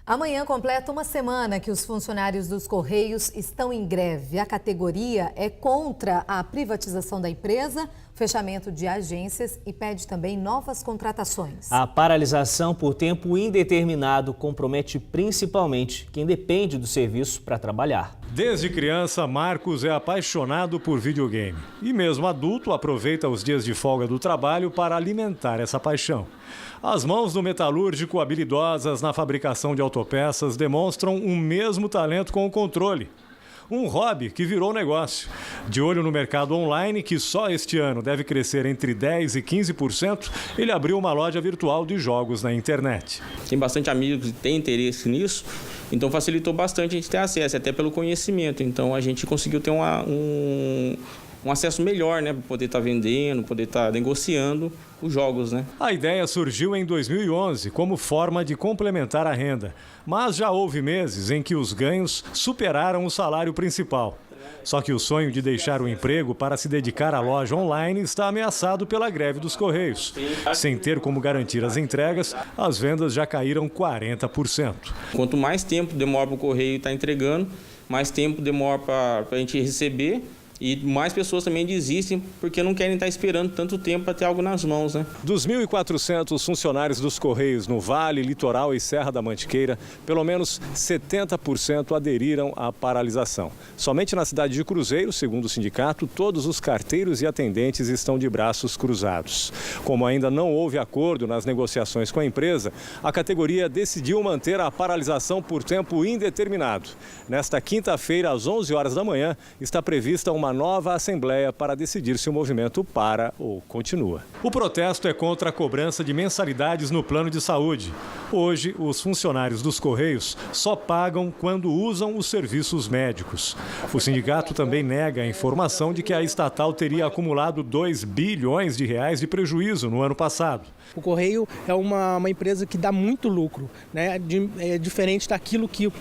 Amanhã completa uma semana que os funcionários dos Correios estão em greve. A categoria é contra a privatização da empresa, fechamento de agências e pede também novas contratações. A paralisação por tempo indeterminado compromete principalmente quem depende do serviço para trabalhar. Desde criança, Marcos é apaixonado por videogame. E mesmo adulto, aproveita os dias de folga do trabalho para alimentar essa paixão. As mãos do metalúrgico, habilidosas na fabricação de autopeças, demonstram o mesmo talento com o controle. Um hobby que virou negócio. De olho no mercado online, que só este ano deve crescer entre 10% e 15%, ele abriu uma loja virtual de jogos na internet. Tem bastante amigos que têm interesse nisso, então facilitou bastante a gente ter acesso, até pelo conhecimento. Então a gente conseguiu ter um acesso melhor, né, para poder estar vendendo, poder estar negociando os jogos, né? A ideia surgiu em 2011 como forma de complementar a renda, mas já houve meses em que os ganhos superaram o salário principal. Só que o sonho de deixar o emprego para se dedicar à loja online está ameaçado pela greve dos Correios. Sem ter como garantir as entregas, as vendas já caíram 40%. Quanto mais tempo demora para o Correio estar entregando, mais tempo demora para a gente receber. E mais pessoas também desistem porque não querem estar esperando tanto tempo para ter algo nas mãos, né? Dos 1.400 funcionários dos Correios no Vale, Litoral e Serra da Mantiqueira, pelo menos 70% aderiram à paralisação. Somente na cidade de Cruzeiro, segundo o sindicato, todos os carteiros e atendentes estão de braços cruzados. Como ainda não houve acordo nas negociações com a empresa, a categoria decidiu manter a paralisação por tempo indeterminado. Nesta quinta-feira, às 11 horas da manhã, está prevista uma nova assembleia para decidir se o movimento para ou continua. O protesto é contra a cobrança de mensalidades no plano de saúde. Hoje, os funcionários dos Correios só pagam quando usam os serviços médicos. O sindicato também nega a informação de que a estatal teria acumulado 2 bilhões de reais de prejuízo no ano passado. O Correio é uma empresa que dá muito lucro, né? É diferente daquilo que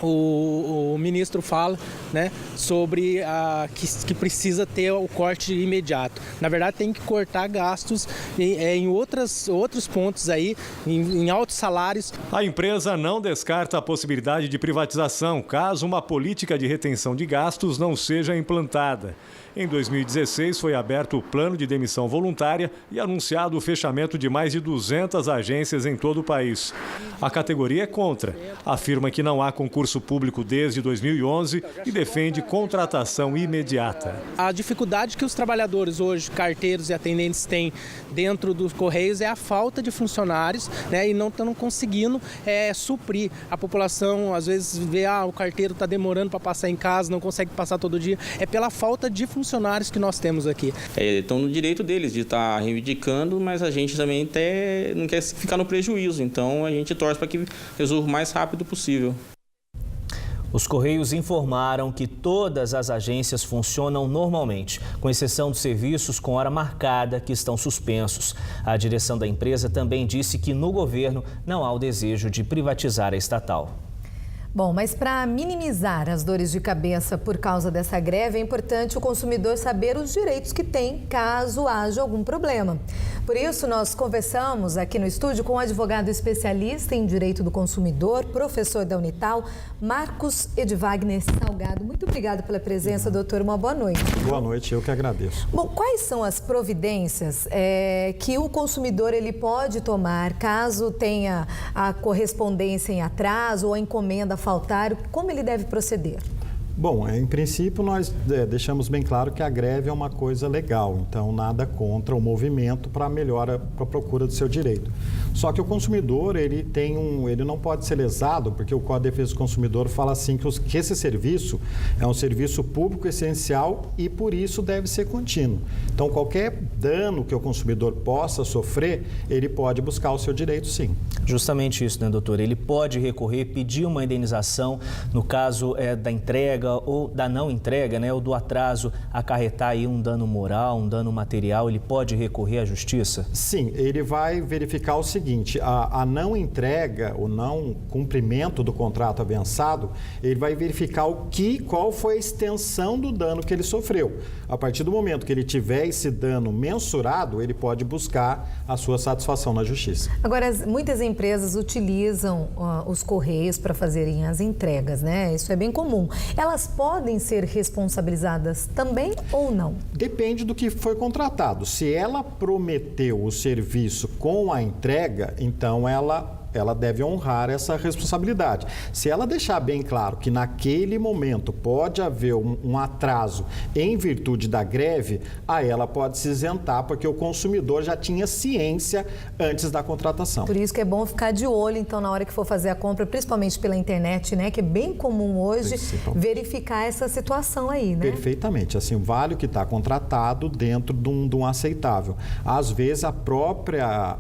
o ministro fala, né, sobre que precisa ter o corte imediato. Na verdade, tem que cortar gastos em outros pontos aí, em altos salários. A empresa não descarta a possibilidade de privatização, caso uma política de retenção de gastos não seja implantada. Em 2016, foi aberto o plano de demissão voluntária e anunciado o fechamento de mais de 200 agências em todo o país. A categoria é contra. Afirma que não há concurso público desde 2011 e defende contratação imediata. A dificuldade que os trabalhadores hoje, carteiros e atendentes, têm dentro dos Correios é a falta de funcionários, né, e não estão conseguindo suprir. A população, às vezes, vê o carteiro está demorando para passar em casa, não consegue passar todo dia. É pela falta de funcionários que nós temos aqui. Estão no direito deles de estar reivindicando, mas a gente também não quer ficar no prejuízo, então a gente torce para que resolva o mais rápido possível. Os Correios informaram que todas as agências funcionam normalmente, com exceção dos serviços com hora marcada que estão suspensos. A direção da empresa também disse que no governo não há o desejo de privatizar a estatal. Bom, mas para minimizar as dores de cabeça por causa dessa greve, é importante o consumidor saber os direitos que tem caso haja algum problema. Por isso, nós conversamos aqui no estúdio com um advogado especialista em direito do consumidor, professor da Unital, Marcos Edvagner Salgado. Muito obrigado pela presença, doutor. Uma boa noite. Boa noite, eu que agradeço. Bom, quais são as providências que o consumidor ele pode tomar caso tenha a correspondência em atraso ou a encomenda faltar? Como ele deve proceder? Bom, em princípio nós deixamos bem claro que a greve é uma coisa legal, então nada contra o movimento para melhora, para a procura do seu direito. Só que o consumidor, ele não pode ser lesado, porque o Código de Defesa do Consumidor fala assim que esse serviço é um serviço público essencial e por isso deve ser contínuo. Então qualquer dano que o consumidor possa sofrer, ele pode buscar o seu direito, sim. Justamente isso, né, doutor? Ele pode recorrer, pedir uma indenização no caso da entrega ou da não entrega, né, ou do atraso acarretar aí um dano moral, um dano material, ele pode recorrer à justiça? Sim, ele vai verificar o seguinte, a não entrega, o não cumprimento do contrato avançado, ele vai verificar qual foi a extensão do dano que ele sofreu. A partir do momento que ele tiver esse dano mensurado, ele pode buscar a sua satisfação na justiça. Agora, muitas empresas utilizam os correios para fazerem as entregas, né? Isso é bem comum. Elas podem ser responsabilizadas também ou não? Depende do que foi contratado. Se ela prometeu o serviço com a entrega, então ela deve honrar essa responsabilidade. Se ela deixar bem claro que naquele momento pode haver um atraso em virtude da greve, aí ela pode se isentar, porque o consumidor já tinha ciência antes da contratação. Por isso que é bom ficar de olho, então, na hora que for fazer a compra, principalmente pela internet, né? Que é bem comum hoje, verificar essa situação aí, né? Perfeitamente. Assim, vale o que está contratado dentro de um aceitável. Às vezes, a própria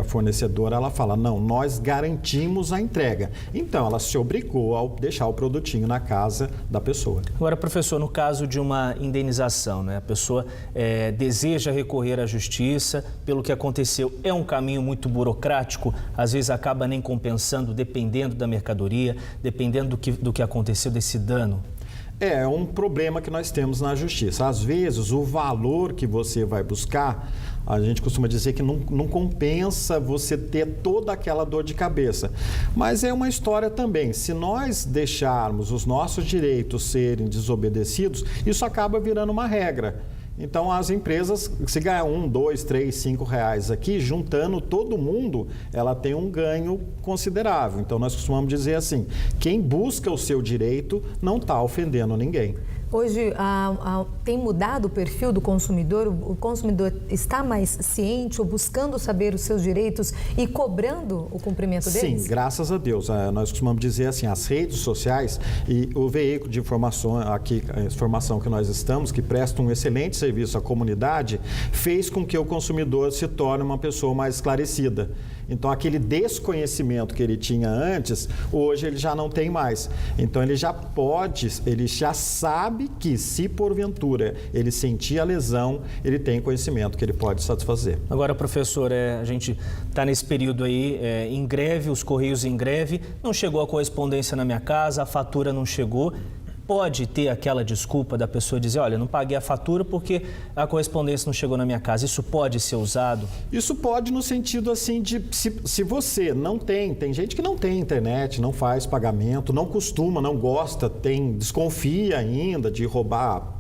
fornecedora, ela fala, não, nós garantimos a entrega. Então, ela se obrigou a deixar o produtinho na casa da pessoa. Agora, professor, no caso de uma indenização, né? A pessoa deseja recorrer à justiça pelo que aconteceu. É um caminho muito burocrático, às vezes acaba nem compensando, dependendo da mercadoria, dependendo do que aconteceu, desse dano. É um problema que nós temos na justiça. Às vezes, o valor que você vai buscar, a gente costuma dizer que não compensa você ter toda aquela dor de cabeça. Mas é uma história também. Se nós deixarmos os nossos direitos serem desobedecidos, isso acaba virando uma regra. Então, as empresas, se ganhar R$1, R$2, R$3, R$5 aqui, juntando todo mundo, ela tem um ganho considerável. Então, nós costumamos dizer assim, quem busca o seu direito não está ofendendo ninguém. Hoje tem mudado o perfil do consumidor? O consumidor está mais ciente ou buscando saber os seus direitos e cobrando o cumprimento deles? Sim, graças a Deus. Nós costumamos dizer assim, as redes sociais e o veículo de informação, aqui, a informação que nós estamos, que presta um excelente serviço à comunidade, fez com que o consumidor se torne uma pessoa mais esclarecida. Então, aquele desconhecimento que ele tinha antes, hoje ele já não tem mais. Então, ele já sabe que, se porventura ele sentir a lesão, ele tem conhecimento que ele pode satisfazer. Agora, professor, a gente está nesse período aí em greve, os Correios em greve, não chegou a correspondência na minha casa, a fatura não chegou. Pode ter aquela desculpa da pessoa dizer, olha, não paguei a fatura porque a correspondência não chegou na minha casa. Isso pode ser usado? Isso pode no sentido assim de, se você não tem gente que não tem internet, não faz pagamento, não costuma, não gosta, desconfia ainda de roubar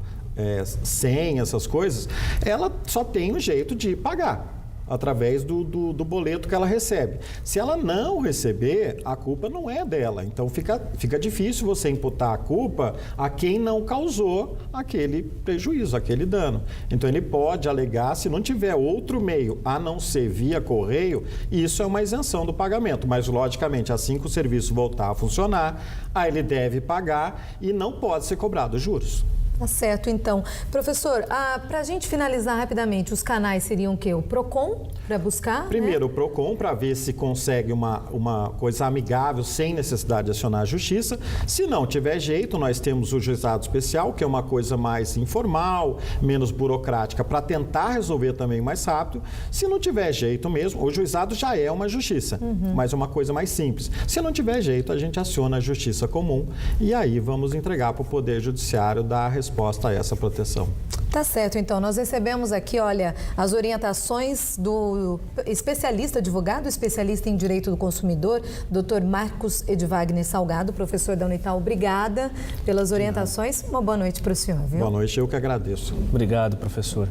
senha, essas coisas, ela só tem um jeito de pagar através do boleto que ela recebe. Se ela não receber, a culpa não é dela. Então, fica difícil você imputar a culpa a quem não causou aquele prejuízo, aquele dano. Então, ele pode alegar, se não tiver outro meio a não ser via correio, isso é uma isenção do pagamento. Mas, logicamente, assim que o serviço voltar a funcionar, aí ele deve pagar e não pode ser cobrado juros. Tá certo, então. Professor, para a gente finalizar rapidamente, os canais seriam o quê? O PROCON para buscar? Primeiro, né? O PROCON para ver se consegue uma coisa amigável, sem necessidade de acionar a justiça. Se não tiver jeito, nós temos o juizado especial, que é uma coisa mais informal, menos burocrática, para tentar resolver também mais rápido. Se não tiver jeito mesmo, o juizado já é uma justiça, mas uma coisa mais simples. Se não tiver jeito, a gente aciona a justiça comum e aí vamos entregar para o Poder Judiciário dar a resposta a essa proteção. Tá certo, então. Nós recebemos aqui, olha, as orientações do especialista, advogado especialista em direito do consumidor, Dr. Marcos Edvagner Salgado, professor da Unital. Obrigada pelas orientações. Uma boa noite para o senhor, viu? Boa noite, eu que agradeço. Obrigado, professor.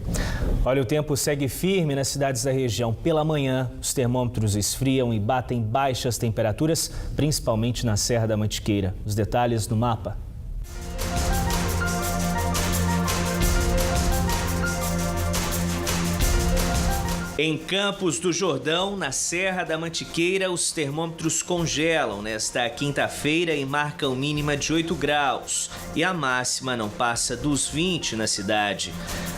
Olha, o tempo segue firme nas cidades da região. Pela manhã, os termômetros esfriam e batem baixas temperaturas, principalmente na Serra da Mantiqueira. Os detalhes no mapa. Em Campos do Jordão, na Serra da Mantiqueira, os termômetros congelam nesta quinta-feira e marcam mínima de 8 graus. E a máxima não passa dos 20 na cidade.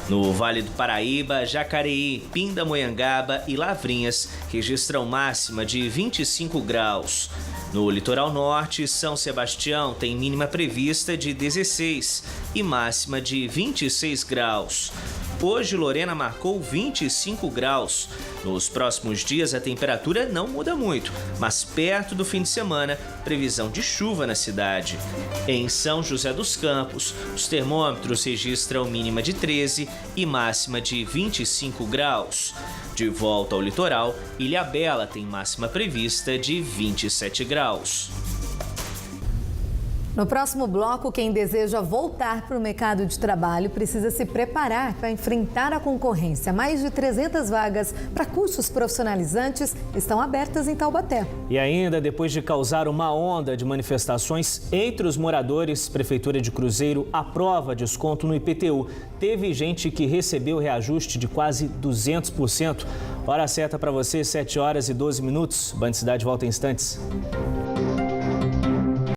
No Vale do Paraíba, Jacareí, Pindamonhangaba e Lavrinhas registram máxima de 25 graus. No litoral norte, São Sebastião tem mínima prevista de 16 e máxima de 26 graus. Hoje, Lorena marcou 25 graus. Nos próximos dias, a temperatura não muda muito, mas perto do fim de semana, previsão de chuva na cidade. Em São José dos Campos, os termômetros registram mínima de 13 e máxima de 25 graus. De volta ao litoral, Ilhabela tem máxima prevista de 27 graus. No próximo bloco, quem deseja voltar para o mercado de trabalho precisa se preparar para enfrentar a concorrência. Mais de 300 vagas para cursos profissionalizantes estão abertas em Taubaté. E ainda, depois de causar uma onda de manifestações entre os moradores, Prefeitura de Cruzeiro aprova desconto no IPTU. Teve gente que recebeu reajuste de quase 200%. Hora certa para você, 7 horas e 12 minutos. Band Cidade volta em instantes.